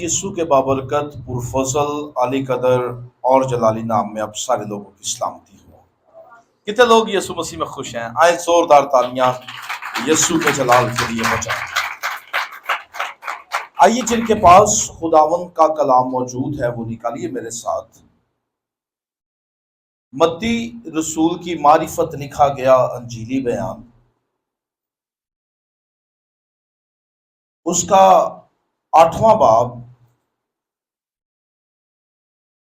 یسوع کے بابرکت پرفضل علی قدر اور جلالی نام میں اب سارے لوگوں کی سلامتی ہو۔ کتنے لوگ یسوع مسیح میں خوش ہیں؟ آئے زوردار تالیاں یسوع کے جلال کے لیے بجائیں۔ آئیے جن کے پاس خداوند کا کلام موجود ہے وہ نکالیے میرے ساتھ متی رسول کی معرفت لکھا گیا انجیلی بیان، اس کا 8واں باب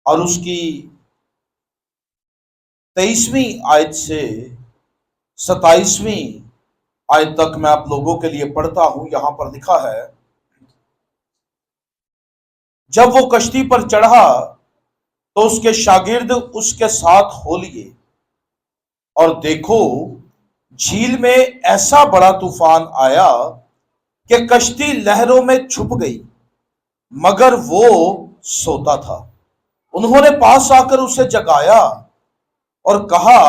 اور اس کی 23ویں آیت سے 27ویں آیت تک میں آپ لوگوں کے لیے پڑھتا ہوں۔ یہاں پر لکھا ہے، جب وہ کشتی پر چڑھا تو اس کے شاگرد اس کے ساتھ ہو لیے، اور دیکھو جھیل میں ایسا بڑا طوفان آیا کہ کشتی لہروں میں چھپ گئی، مگر وہ سوتا تھا۔ انہوں نے پاس آ کر اسے جگایا اور کہا،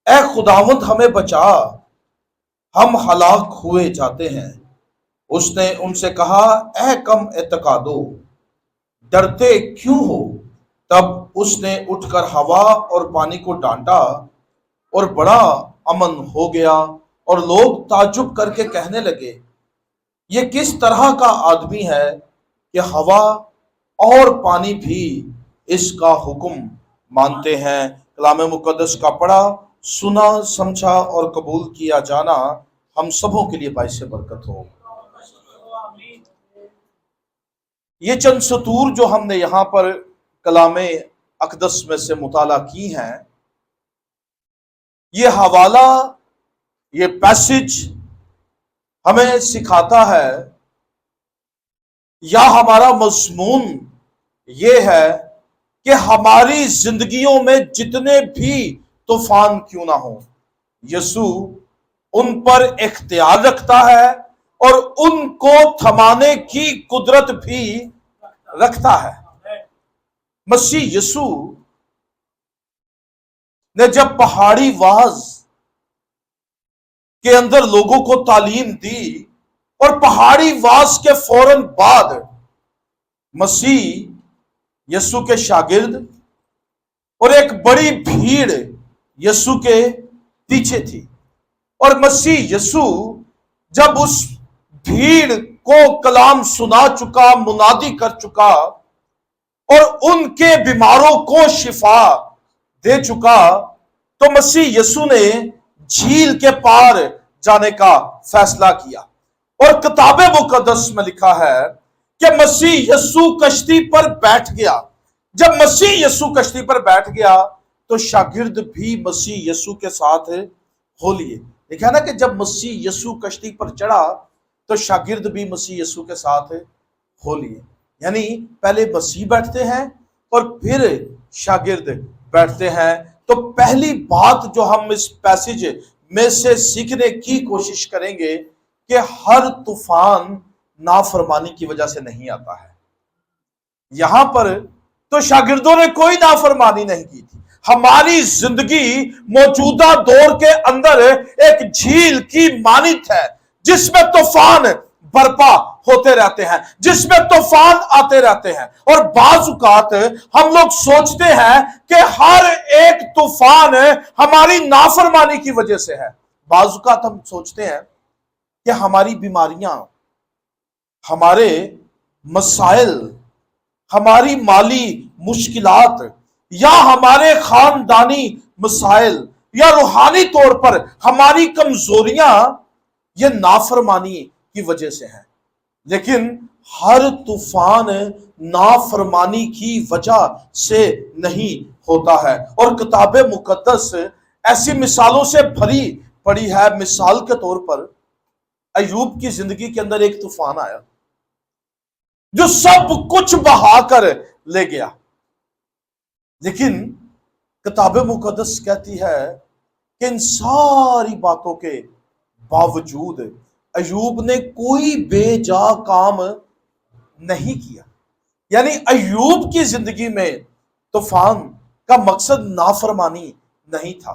اے خداوند ہمیں بچا، ہم ہلاک ہوئے جاتے ہیں۔ اس نے ان سے کہا، اے کم اعتقادو، ڈرتے کیوں ہو؟ تب اس نے اٹھ کر ہوا اور پانی کو ڈانٹا اور بڑا امن ہو گیا، اور لوگ تعجب کر کے کہنے لگے، یہ کس طرح کا آدمی ہے کہ ہوا اور پانی بھی اس کا حکم مانتے ہیں۔ کلام مقدس کا پڑھا، سنا، سمجھا اور قبول کیا جانا ہم سبوں کے لیے باعث برکت ہو۔ یہ چند سطور جو ہم نے یہاں پر کلام اقدس میں سے مطالعہ کی ہیں، یہ حوالہ، یہ پیسج ہمیں سکھاتا ہے، یا ہمارا مضمون یہ ہے کہ ہماری زندگیوں میں جتنے بھی طوفان کیوں نہ ہوں، یسوع ان پر اختیار رکھتا ہے اور ان کو تھمانے کی قدرت بھی رکھتا ہے۔ مسیح یسوع نے جب پہاڑی وعظ کے اندر لوگوں کو تعلیم دی، اور پہاڑی وعظ کے فوراً بعد مسیح یسوع کے شاگرد اور ایک بڑی بھیڑ یسوع کے پیچھے تھی، اور مسیح یسوع جب اس بھیڑ کو کلام سنا چکا، منادی کر چکا اور ان کے بیماروں کو شفا دے چکا، تو مسیح یسوع نے جھیل کے پار جانے کا فیصلہ کیا۔ اور کتاب مقدس میں لکھا ہے کہ مسیح یسوع کشتی پر بیٹھ گیا۔ جب مسیح یسوع کشتی پر بیٹھ گیا تو شاگرد بھی مسیح یسوع کے ساتھ ہو لیے۔ لکھا ہے نا کہ جب مسیح یسوع کشتی پر چڑھا تو شاگرد بھی مسیح یسوع کے ساتھ ہو لیے، یعنی پہلے مسیح بیٹھتے ہیں اور پھر شاگرد بیٹھتے ہیں۔ تو پہلی بات جو ہم اس پیسج میں سے سیکھنے کی کوشش کریں گے کہ ہر طوفان نافرمانی کی وجہ سے نہیں آتا ہے۔ یہاں پر تو شاگردوں نے کوئی نافرمانی نہیں کی تھی۔ ہماری زندگی موجودہ دور کے اندر ایک جھیل کی مانند ہے جس میں طوفان برپا ہوتے رہتے ہیں، جس میں طوفان آتے رہتے ہیں، اور بعض اوقات ہم لوگ سوچتے ہیں کہ ہر ایک طوفان ہماری نافرمانی کی وجہ سے ہے۔ بعض اوقات ہم سوچتے ہیں کہ ہماری بیماریاں، ہمارے مسائل، ہماری مالی مشکلات، یا ہمارے خاندانی مسائل، یا روحانی طور پر ہماری کمزوریاں یہ نافرمانی کی وجہ سے ہیں۔ لیکن ہر طوفان نافرمانی کی وجہ سے نہیں ہوتا ہے، اور کتاب مقدس ایسی مثالوں سے بھری پڑی ہے۔ مثال کے طور پر ایوب کی زندگی کے اندر ایک طوفان آیا جو سب کچھ بہا کر لے گیا، لیکن کتاب مقدس کہتی ہے کہ ان ساری باتوں کے باوجود ایوب نے کوئی بے جا کام نہیں کیا۔ یعنی ایوب کی زندگی میں طوفان کا مقصد نافرمانی نہیں تھا۔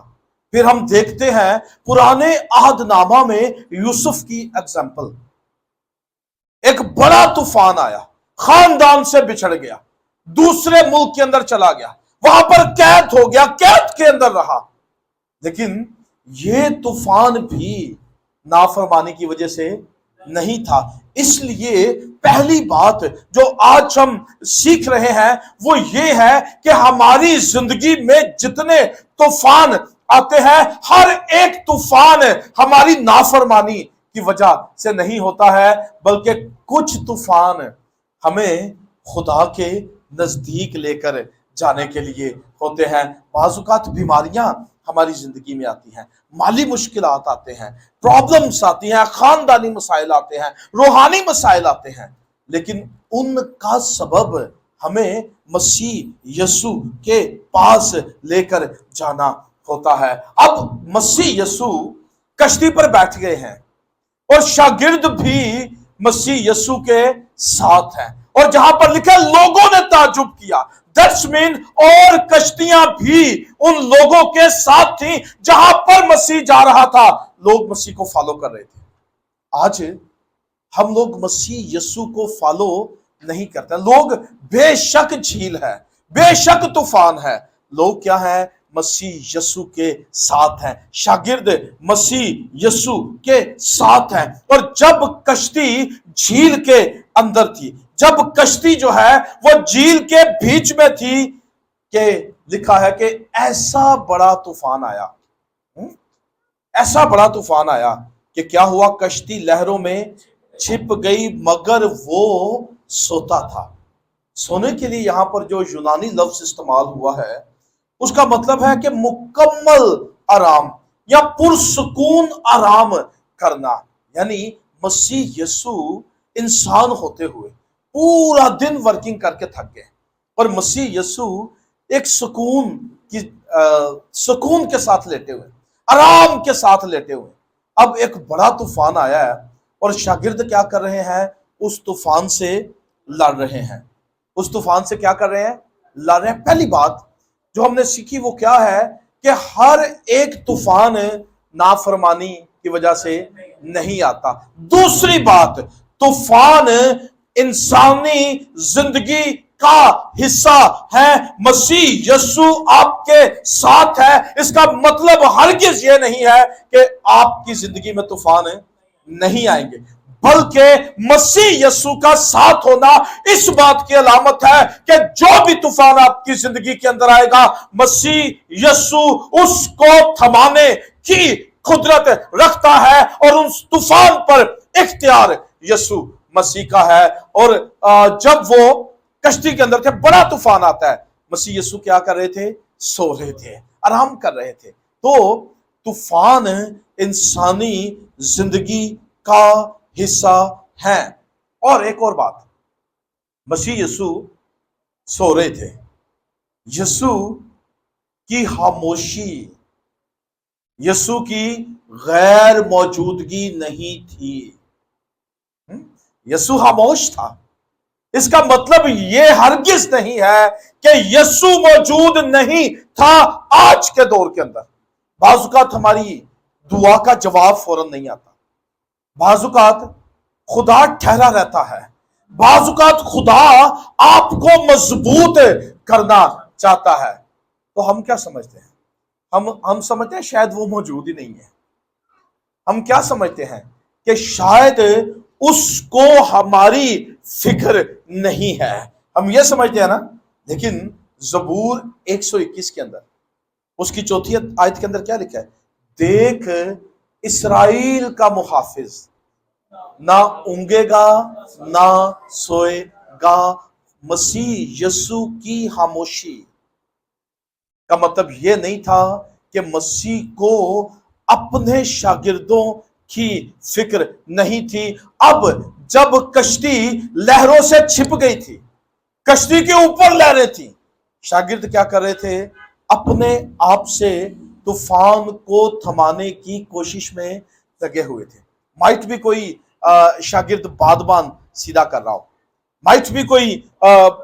پھر ہم دیکھتے ہیں پرانے عہد نامہ میں یوسف کی ایگزامپل، ایک بڑا طوفان آیا خاندان سے بچھڑ گیا، دوسرے ملک کے اندر چلا گیا، وہاں پر قید ہو گیا، قید کے اندر رہا۔ لیکن یہ طوفان بھی نافرمانی کی وجہ سے نہیں تھا۔ اس لیے پہلی بات جو آج ہم سیکھ رہے ہیں وہ یہ ہے کہ ہماری زندگی میں جتنے طوفان آتے ہیں، ہر ایک طوفان ہماری نافرمانی کی وجہ سے نہیں ہوتا ہے، بلکہ کچھ طوفان ہمیں خدا کے نزدیک لے کر جانے کے لیے ہوتے ہیں۔ بعض اوقات بیماریاں ہماری زندگی میں آتی ہیں، مالی مشکلات آتے ہیں، پرابلمز آتی ہیں، خاندانی مسائل آتے ہیں، روحانی مسائل آتے ہیں، لیکن ان کا سبب ہمیں مسیح یسوع کے پاس لے کر جانا ہوتا ہے۔ اب مسیح یسوع کشتی پر بیٹھ گئے ہیں اور شاگرد بھی مسیح یسوع کے ساتھ ہیں، اور جہاں پر لکھا ہے لوگوں نے تعجب کیا، دیٹس مین اور کشتیاں بھی ان لوگوں کے ساتھ تھیں جہاں پر مسیح جا رہا تھا، لوگ مسیح کو فالو کر رہے تھے۔ آج ہم لوگ مسیح یسوع کو فالو نہیں کرتے، لوگ بے شک جھیل ہے، بے شک طوفان ہے، لوگ کیا ہیں؟ مسیح یسوع کے ساتھ ہیں، شاگرد مسیح یسوع کے ساتھ ہیں۔ اور جب کشتی جھیل کے اندر تھی، جب کشتی جو ہے وہ جھیل کے بیچ میں تھی، کہ لکھا ہے کہ ایسا بڑا طوفان آیا، ایسا بڑا طوفان آیا کہ کیا ہوا؟ کشتی لہروں میں چھپ گئی، مگر وہ سوتا تھا۔ سونے کے لیے یہاں پر جو یونانی لفظ استعمال ہوا ہے اس کا مطلب ہے کہ مکمل آرام یا پرسکون آرام کرنا، یعنی مسیح یسوع انسان ہوتے ہوئے پورا دن ورکنگ کر کے تھک گئے، اور مسیح یسوع ایک سکون کے ساتھ لیٹے ہوئے، آرام کے ساتھ لیٹے ہوئے۔ اب ایک بڑا طوفان آیا ہے اور شاگرد کیا کر رہے ہیں؟ اس طوفان سے لڑ رہے ہیں۔ اس طوفان سے کیا کر رہے ہیں؟ لڑ رہے ہیں۔ پہلی بات جو ہم نے سیکھی وہ کیا ہے کہ ہر ایک طوفان نافرمانی کی وجہ سے نہیں آتا۔ دوسری بات، طوفان انسانی زندگی کا حصہ ہے۔ مسیح یسوع آپ کے ساتھ ہے، اس کا مطلب ہرگز یہ نہیں ہے کہ آپ کی زندگی میں طوفان نہیں آئیں گے، بلکہ مسیح یسوع کا ساتھ ہونا اس بات کی علامت ہے کہ جو بھی طوفان آپ کی زندگی کے اندر آئے گا، مسیح یسوع اس کو تھمانے کی قدرت رکھتا ہے، اور اس طوفان پر اختیار یسوع مسیح کا ہے۔ اور جب وہ کشتی کے اندر تھے، بڑا طوفان آتا ہے، مسیح یسوع کیا کر رہے تھے؟ سو رہے تھے، آرام کر رہے تھے۔ تو طوفان انسانی زندگی کا حصہ ہیں۔ اور ایک اور بات، مسیح یسوع سو رہے تھے، یسوع کی خاموشی، یسوع کی غیر موجودگی نہیں تھی، یسوع خاموش تھا۔ اس کا مطلب یہ ہرگز نہیں ہے کہ یسوع موجود نہیں تھا آج کے دور کے اندر۔ بعض اوقات ہماری دعا کا جواب فوراً نہیں آتا، بعض اوقات خدا ٹھہرا رہتا ہے، بعض اوقات خدا آپ کو مضبوط کرنا چاہتا ہے۔ تو ہم کیا سمجھتے ہیں؟ ہم سمجھتے ہیں شاید وہ موجود ہی نہیں ہے۔ ہم کیا سمجھتے ہیں؟ کہ شاید اس کو ہماری فکر نہیں ہے، ہم یہ سمجھتے ہیں نا۔ لیکن زبور 121 کے اندر اس کی 4 آیت کے اندر کیا لکھا ہے؟ دیکھ اسرائیل کا محافظ نہ اونگے گا نہ سوئے گا۔ مسیح یسوع کی خاموشی کا مطلب یہ نہیں تھا کہ مسیح کو اپنے شاگردوں کی فکر نہیں تھی۔ اب جب کشتی لہروں سے چھپ گئی تھی، کشتی کے اوپر لہریں تھیں، شاگرد کیا کر رہے تھے؟ اپنے آپ سے طوفان کو تھمانے کی کوشش میں لگے ہوئے تھے۔ مائٹ بھی کوئی شاگرد بادبان سیدھا کر رہا ہو، مائٹ بھی کوئی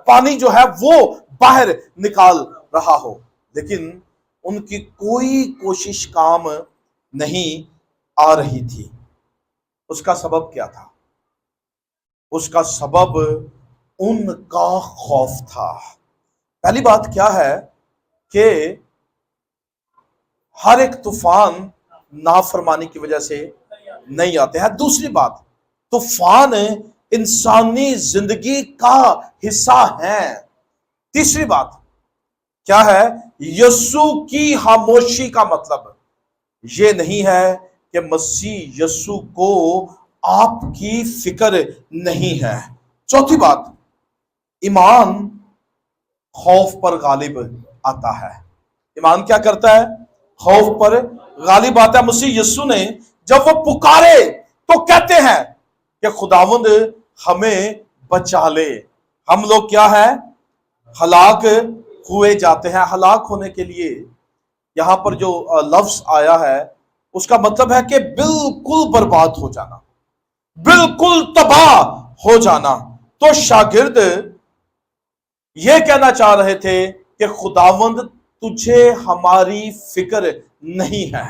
پانی جو ہے وہ باہر نکال رہا ہو، لیکن ان کی کوئی کوشش کام نہیں آ رہی تھی۔ اس کا سبب کیا تھا؟ اس کا سبب ان کا خوف تھا۔ پہلی بات کیا ہے کہ ہر ایک طوفان نافرمانی کی وجہ سے نہیں آتے ہیں۔ دوسری بات، طوفان انسانی زندگی کا حصہ ہیں۔ تیسری بات کیا ہے؟ یسوع کی خاموشی کا مطلب یہ نہیں ہے کہ مسیح یسوع کو آپ کی فکر نہیں ہے۔ چوتھی بات، ایمان خوف پر غالب آتا ہے۔ ایمان کیا کرتا ہے؟ خوف پر غالب آتا ہے۔ مسیح یسوع نے جب وہ پکارے تو کہتے ہیں کہ خداوند ہمیں بچا لے۔ ہم لوگ کیا ہے؟ ہلاک ہوئے جاتے ہیں۔ ہلاک ہونے کے لیے یہاں پر جو لفظ آیا ہے اس کا مطلب ہے کہ بالکل برباد ہو جانا، بالکل تباہ ہو جانا۔ تو شاگرد یہ کہنا چاہ رہے تھے کہ خداوند تجھے ہماری فکر نہیں ہے،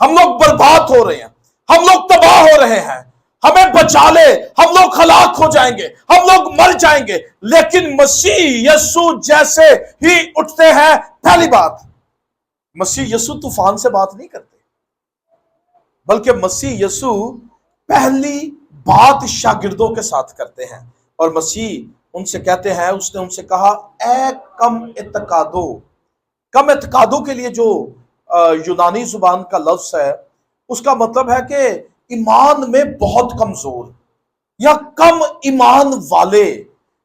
ہم لوگ برباد ہو رہے ہیں، ہم لوگ تباہ ہو رہے ہیں، ہمیں بچا لے، ہم لوگ ہلاک ہو جائیں گے، ہم لوگ مر جائیں گے۔ لیکن مسیح یسوع جیسے ہی اٹھتے ہیں، پہلی بات، مسیح یسوع طوفان سے بات نہیں کرتے، بلکہ مسیح یسوع پہلی بات شاگردوں کے ساتھ کرتے ہیں، اور مسیح ان سے کہتے ہیں، اس نے ان سے کہا اے کم اعتقادو۔ کم اعتقادوں کے لیے جو یونانی زبان کا لفظ ہے اس کا مطلب ہے کہ ایمان میں بہت کمزور یا کم ایمان والے۔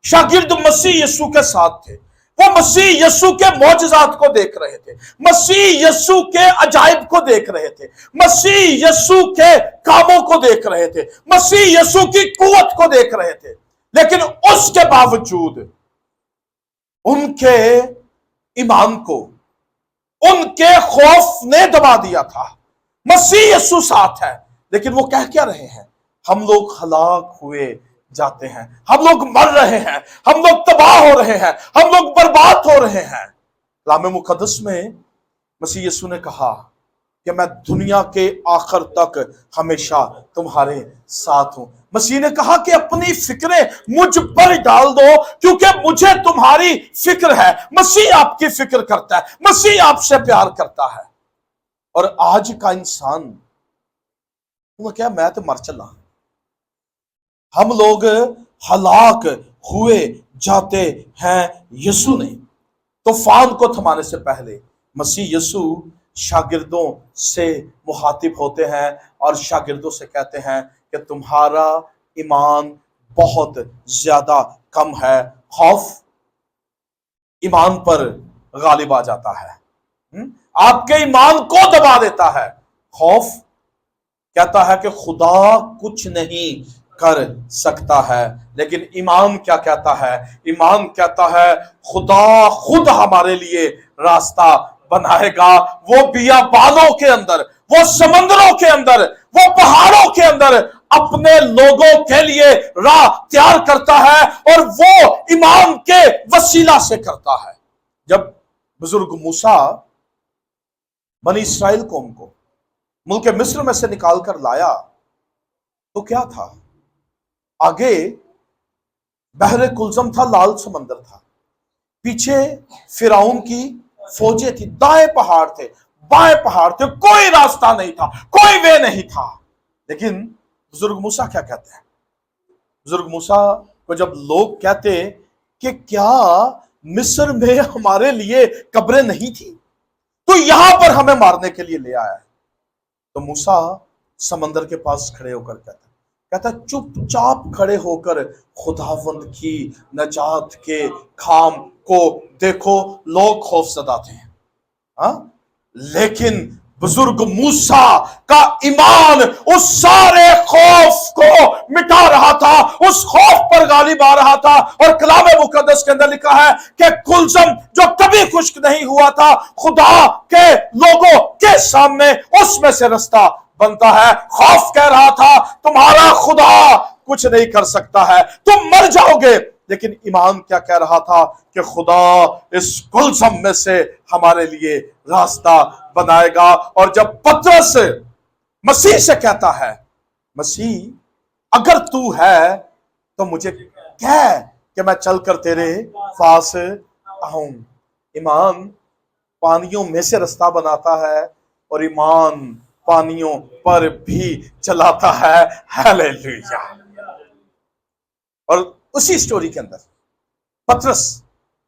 شاگرد مسیح یسوع کے ساتھ تھے، وہ مسیح یسوع کے معجزات کو دیکھ رہے تھے، مسیح یسوع کے عجائب کو دیکھ رہے تھے، مسیح یسوع کے کاموں کو دیکھ رہے تھے، مسیح یسوع کی قوت کو دیکھ رہے تھے، لیکن اس کے باوجود ان کے ایمان کو ان کے خوف نے دبا دیا تھا۔ مسیح یسوع ساتھ ہے، لیکن وہ کہہ کیا رہے ہیں؟ ہم لوگ ہلاک ہوئے جاتے ہیں، ہم لوگ مر رہے ہیں، ہم لوگ تباہ ہو رہے ہیں، ہم لوگ برباد ہو رہے ہیں۔ کلام مقدس میں مسیح یسوع نے کہا کہ میں دنیا کے آخر تک ہمیشہ تمہارے ساتھ ہوں۔ مسیح نے کہا کہ اپنی فکریں مجھ پر ڈال دو کیونکہ مجھے تمہاری فکر ہے۔ مسیح آپ کی فکر کرتا ہے، مسیح آپ سے پیار کرتا ہے۔ اور آج کا انسان وہ کیا، میں تو مر چلا، ہم لوگ ہلاک ہوئے جاتے ہیں۔ یسوع نے طوفان کو تھمانے سے پہلے مسیح یسوع شاگردوں سے مخاطب ہوتے ہیں اور شاگردوں سے کہتے ہیں کہ تمہارا ایمان بہت زیادہ کم ہے۔ خوف ایمان پر غالب آ جاتا ہے، آپ کے ایمان کو دبا دیتا ہے۔ خوف کہتا ہے کہ خدا کچھ نہیں کر سکتا ہے، لیکن ایمان کیا کہتا ہے؟ ایمان کہتا ہے خدا خود ہمارے لیے راستہ بنائے گا۔ وہ بیابانوں کے اندر، وہ سمندروں کے اندر، وہ پہاڑوں کے اندر اپنے لوگوں کے لیے راہ تیار کرتا ہے، اور وہ ایمان کے وسیلہ سے کرتا ہے۔ جب بزرگ موسیٰ بنی اسرائیل قوم کو ملک مصر میں سے نکال کر لایا تو کیا تھا؟ آگے بحر کلزم تھا، لال سمندر تھا، پیچھے فرعون کی فوجیں تھی، دائیں پہاڑ تھے، بائیں پہاڑ تھے، کوئی راستہ نہیں تھا، کوئی وے نہیں تھا۔ لیکن بزرگ موسیٰ کیا کہتے ہیں؟ بزرگ موسیٰ کو جب لوگ کہتے کہ کیا مصر میں ہمارے لیے قبریں نہیں تھی تو یہاں پر ہمیں مارنے کے لیے لے آیا ہے، تو موسیٰ سمندر کے پاس کھڑے ہو کر کہتا چپ چاپ کھڑے ہو کر خداوند کی نجات کے کام کو دیکھو۔ لوگ خوف زدہ تھے، لیکن بزرگ موسیٰ کا ایمان اس سارے خوف کو مٹا رہا تھا، اس خوف پر غالب آ رہا تھا۔ اور کلام مقدس کے اندر لکھا ہے کہ کلزم جو کبھی خشک نہیں ہوا تھا، خدا کے لوگوں کے سامنے اس میں سے رستہ بنتا ہے۔ خوف کہہ رہا تھا تمہارا خدا کچھ نہیں کر سکتا ہے، تم مر جاؤ گے، لیکن ایمان کیا کہہ رہا تھا کہ خدا اس کلزم میں سے ہمارے لیے راستہ بنائے گا۔ اور جب پترس مسیح سے کہتا ہے مسیح اگر تو ہے تو مجھے کہہ کہ میں چل کر تیرے پاس آؤں۔ ایمان پانیوں میں سے رستہ بناتا ہے اور ایمان پانیوں پر بھی چلاتا ہے۔ ہیلیلویا۔ اور اسی سٹوری کے اندر پطرس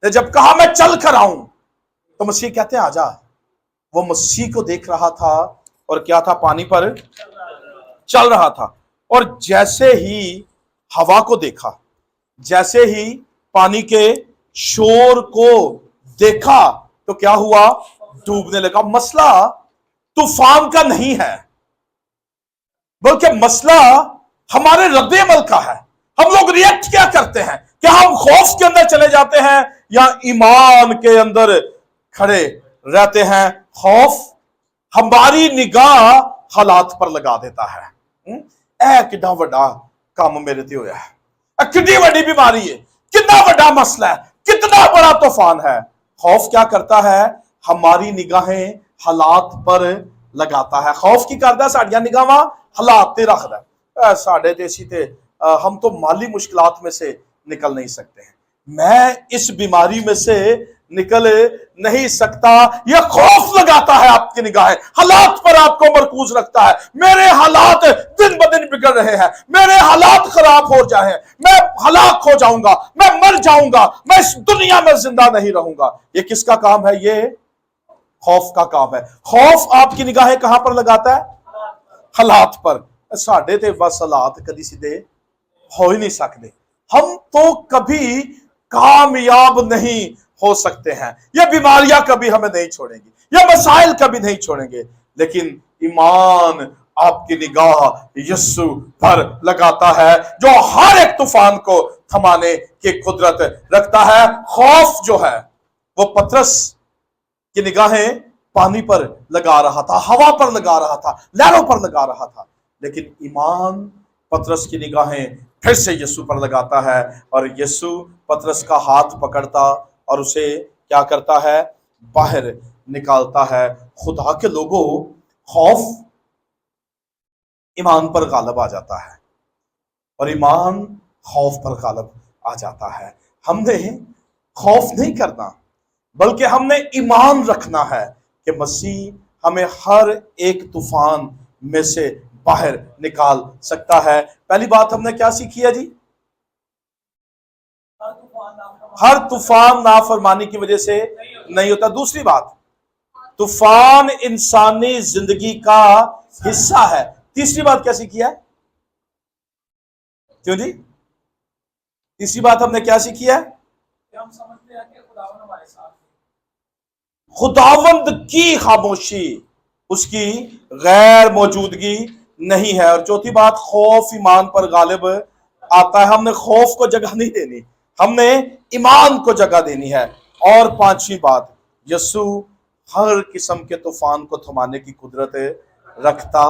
نے جب کہا میں چل کر آؤں تو مسیح کہتے ہیں آجا۔ وہ مسیح کو دیکھ رہا تھا اور کیا تھا؟ پانی پر چل رہا تھا۔ اور جیسے ہی ہوا کو دیکھا، جیسے ہی پانی کے شور کو دیکھا تو کیا ہوا؟ ڈوبنے لگا۔ مسئلہ طوفان کا نہیں ہے، بلکہ مسئلہ ہمارے رد عمل کا ہے۔ ہم لوگ ریئیکٹ کیا کرتے ہیں؟ کیا ہم خوف کے اندر چلے جاتے ہیں یا ایمان کے اندر کھڑے رہتے ہیں؟ خوف ہماری نگاہ حالات پر لگا دیتا ہے۔ اے کتنا بڑا کام میرے تے ہویا ہے، کتنی بڑی بیماری ہے، کتنا بڑا مسئلہ ہے، کتنا بڑا طوفان ہے۔ خوف کیا کرتا ہے؟ ہماری نگاہیں حالات پر لگاتا ہے۔ خوف کی کرتا ہے ساڑیاں نگاہاں حالات تے رکھدا ہے۔ ساڑے تے اسی تے ہم تو مالی مشکلات میں سے نکل نہیں سکتے ہیں، میں اس بیماری میں سے نکل نہیں سکتا۔ یہ خوف لگاتا ہے آپ کی نگاہیں، حالات پر آپ کو مرکوز رکھتا ہے۔ میرے حالات دن بدن بگڑ رہے ہیں، میرے حالات خراب ہو جائیں، میں ہلاک ہو جاؤں گا، میں مر جاؤں گا، میں اس دنیا میں زندہ نہیں رہوں گا۔ یہ کس کا کام ہے؟ یہ خوف کا کام ہے۔ خوف آپ کی نگاہیں کہاں پر لگاتا ہے؟ حالات پر۔ ساڑھے تے بس حالات کدی سیدھے ہو ہی نہیں سکتے، ہم تو کبھی کامیاب نہیں ہو سکتے ہیں۔ یہ بیماریاں کبھی ہمیں نہیں چھوڑیں گی، یہ مسائل کبھی نہیں چھوڑیں گے، لیکن ایمان آپ کی نگاہ یسوع پر لگاتا ہے جو ہر ایک طوفان کو تھمانے کی قدرت رکھتا ہے۔ خوف جو ہے وہ پطرس کی نگاہیں پانی پر لگا رہا تھا، ہوا پر لگا رہا تھا، لہروں پر لگا رہا تھا، لیکن ایمان پطرس کی نگاہیں پھر سے یسوع پر لگاتا ہے، اور یسوع پطرس کا ہاتھ پکڑتا اور اسے کیا کرتا ہے؟ باہر نکالتا ہے۔ خدا کے لوگوں، خوف ایمان پر غالب آ جاتا ہے اور ایمان خوف پر غالب آ جاتا ہے۔ ہم نے خوف نہیں کرنا، بلکہ ہم نے ایمان رکھنا ہے کہ مسیح ہمیں ہر ایک طوفان میں سے باہر نکال سکتا ہے۔ پہلی بات ہم نے کیا سیکھی ہے جی؟ ہر طوفان نافرمانی کی وجہ سے نہیں ہوتا۔ دوسری بات، طوفان انسانی زندگی کا حصہ ہے۔ تیسری بات کیا سیکھی ہے؟ کیوں جی؟ تیسری بات ہم نے کیا سیکھی ہے؟ ہم سمجھتے ہیں کہ خداوند ہمارے ساتھ ہے۔ خداوند کی خاموشی اس کی غیر موجودگی نہیں ہے۔ اور چوتھی بات، خوف ایمان پر غالب آتا ہے۔ ہم نے خوف کو جگہ نہیں دینی، ہم نے ایمان کو جگہ دینی ہے۔ اور پانچویں بات، یسوع ہر قسم کے طوفان کو تھمانے کی قدرت رکھتا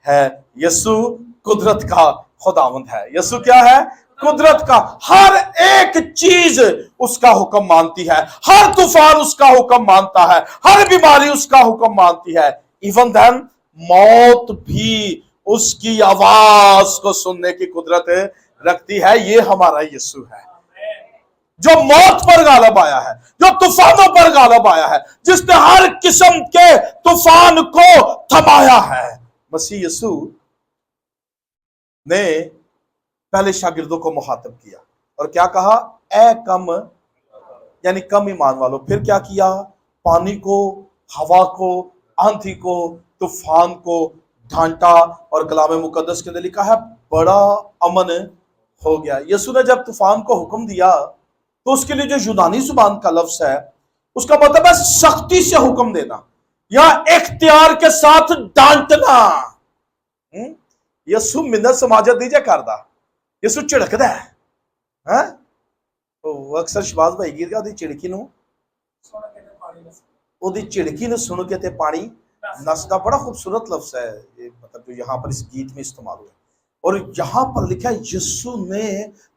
ہے۔ یسوع قدرت کا خداوند ہے۔ یسوع کیا ہے؟ قدرت کا۔ ہر ایک چیز اس کا حکم مانتی ہے، ہر طوفان اس کا حکم مانتا ہے، ہر بیماری اس کا حکم مانتی ہے۔ ایون دین موت بھی اس کی آواز کو سننے کی قدرت رکھتی ہے۔ یہ ہمارا یسوع ہے جو موت پر غالب آیا ہے، جو طوفانوں پر غالب آیا ہے، جس نے ہر قسم کے طوفان کو تھمایا ہے۔ مسیح یسوع نے پہلے شاگردوں کو مخاطب کیا اور کیا کہا؟ اے کم، یعنی کم ایمان والو۔ پھر کیا کیا؟ پانی کو، ہوا کو، آندھی کو، طوفان کو ڈھانٹا، اور کلام مقدس کے اندر لکھا ہے بڑا امن ہو گیا۔ یسوع نے جب طوفان کو حکم دیا تو اس کے لیے جو یونانی زبان کا لفظ ہے اس کا مطلب ہے سختی سے حکم دینا یا اختیار کے ساتھ ڈانٹنا۔ یسوع منت سماجت دیجے کردہ، یسوع چڑکدا ہے۔ وہ اکثر شباز بھائی گیر گیا دی چڑکی نو، وہ دی چڑکی نو سن کے تے پانی نسدا۔ بڑا خوبصورت لفظ ہے یہ، مطلب جو یہاں پر اس گیت میں استعمال ہوا ہے۔ اور یہاں پر لکھا ہے یسوع نے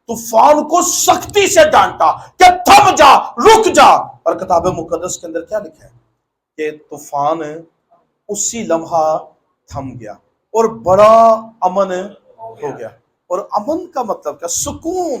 طوفان کو سختی سے ڈانٹا کہ تھم جا، رک جا۔ اور کتاب مقدس کے اندر کیا لکھا ہے کہ طوفان اسی لمحہ تھم گیا اور بڑا امن ہو گیا۔ اور امن کا مطلب کیا؟ سکون۔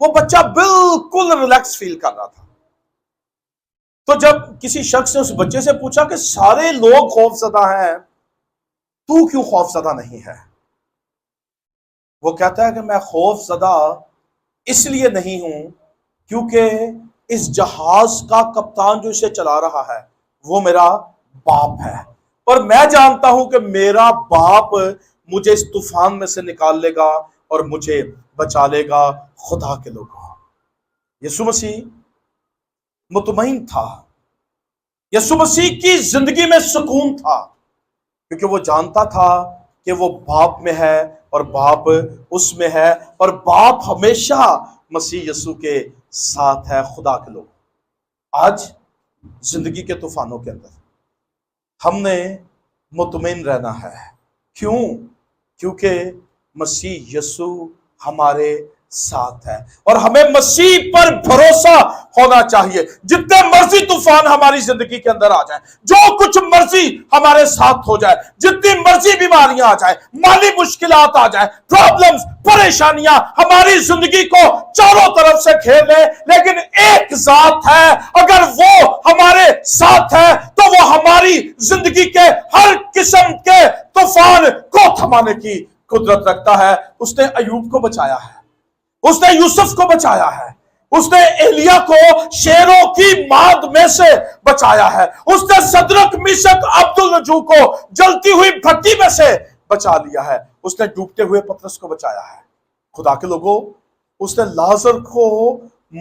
وہ بچہ بالکل ریلیکس فیل کر رہا تھا۔ تو جب کسی شخص نے اس بچے سے پوچھا کہ سارے لوگ خوف زدہ ہیں، تو کیوں خوف زدہ نہیں ہے؟ وہ کہتا ہے کہ میں خوف زدہ اس لیے نہیں ہوں کیونکہ اس جہاز کا کپتان جو اسے چلا رہا ہے وہ میرا باپ ہے، اور میں جانتا ہوں کہ میرا باپ مجھے اس طوفان میں سے نکال لے گا اور مجھے بچا لے گا۔ خدا کے لوگوں، یسوع مسیح مطمئن تھا، یسوع مسیح کی زندگی میں سکون تھا، کیونکہ وہ جانتا تھا کہ وہ باپ میں ہے اور باپ اس میں ہے، اور باپ ہمیشہ مسیح یسوع کے ساتھ ہے۔ خدا کے لوگ، آج زندگی کے طوفانوں کے اندر ہم نے مطمئن رہنا ہے۔ کیوں؟ کیونکہ مسیح یسوع ہمارے ساتھ ہے، اور ہمیں مسیح پر بھروسہ ہونا چاہیے۔ جتنے مرضی طوفان ہماری زندگی کے اندر آ جائیں، جو کچھ مرضی ہمارے ساتھ ہو جائے، جتنی مرضی بیماریاں آ جائیں، مالی مشکلات آ جائیں، پرابلمز، پریشانیاں ہماری زندگی کو چاروں طرف سے گھیر لیں، لیکن ایک ذات ہے، اگر وہ ہمارے ساتھ ہے تو وہ ہماری زندگی کے ہر قسم کے طوفان کو تھمانے کی قدرت رکھتا ہے۔ اس نے ایوب کو بچایا ہے، اس نے یوسف کو بچایا ہے، اس نے ایلیا کو شیروں کی ماد میں سے بچایا ہے، اس نے صدرک میشک عبدالنجو کو جلتی ہوئی بھٹی میں سے بچا لیا ہے، اس نے ڈوبتے ہوئے پترس کو بچایا ہے۔ خدا کے لوگوں، اس نے لازر کو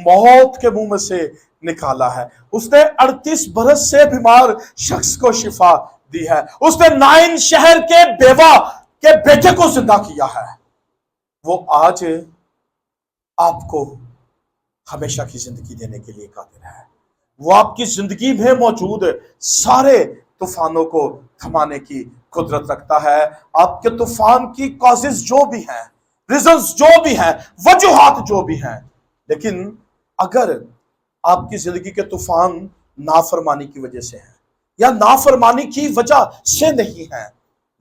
موت کے منہ میں سے نکالا ہے، اس نے 38 برس سے بیمار شخص کو شفا دی ہے، اس نے نائن شہر کے بیوہ کے بیٹے کو زندہ کیا ہے۔ وہ آج آپ کو ہمیشہ کی زندگی دینے کے لیے قادر ہے۔ وہ آپ کی زندگی میں موجود سارے طوفانوں کو تھمانے کی قدرت رکھتا ہے۔ آپ کے طوفان کی کازز جو بھی ہیں، ریزنز جو بھی ہیں، وجوہات جو بھی ہیں، لیکن اگر آپ کی زندگی کے طوفان نافرمانی کی وجہ سے ہیں یا نافرمانی کی وجہ سے نہیں ہیں،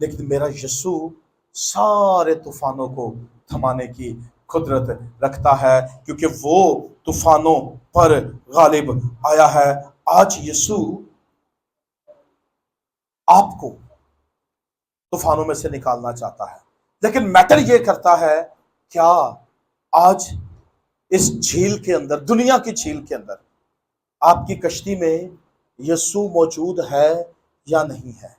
لیکن میرا یسوع سارے طوفانوں کو تھمانے کی قدرت رکھتا ہے، کیونکہ وہ طوفانوں پر غالب آیا ہے۔ آج یسوع آپ کو طوفانوں میں سے نکالنا چاہتا ہے، لیکن میٹر یہ کرتا ہے کیا آج اس جھیل کے اندر، دنیا کی جھیل کے اندر، آپ کی کشتی میں یسوع موجود ہے یا نہیں ہے؟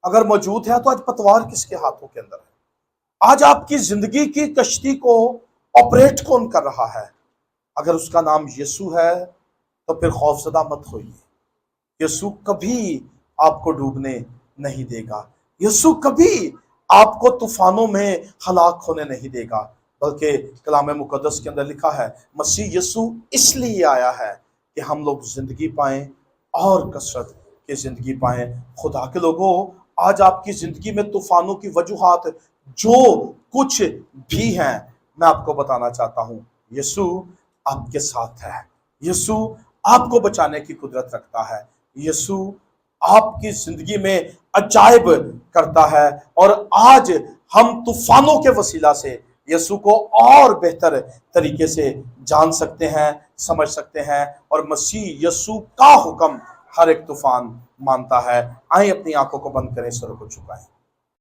اگر موجود ہے تو آج پتوار کس کے ہاتھوں کے اندر ہے؟ آج آپ کی زندگی کی کشتی کو آپریٹ کون کر رہا ہے؟ اگر اس کا نام یسوع ہے تو پھر خوف زدہ مت ہوئیے۔ یسوع کبھی آپ کو ڈوبنے نہیں دے گا، یسوع کبھی آپ کو طوفانوں میں ہلاک ہونے نہیں دے گا، بلکہ کلام مقدس کے اندر لکھا ہے مسیح یسوع اس لیے آیا ہے کہ ہم لوگ زندگی پائیں اور کثرت کی زندگی پائیں۔ خدا کے لوگوں، آج آپ کی زندگی میں طوفانوں کی وجوہات جو کچھ بھی ہیں، میں آپ کو بتانا چاہتا ہوں یسوع آپ کے ساتھ ہے، یسوع آپ کو بچانے کی قدرت رکھتا ہے، یسوع آپ کی زندگی میں عجائب کرتا ہے، اور آج ہم طوفانوں کے وسیلہ سے یسوع کو اور بہتر طریقے سے جان سکتے ہیں، سمجھ سکتے ہیں، اور مسیح یسوع کا حکم ہر ایک طوفان مانتا ہے۔ آئیں اپنی آنکھوں کو بند کریں، سروں کو جھکائیں۔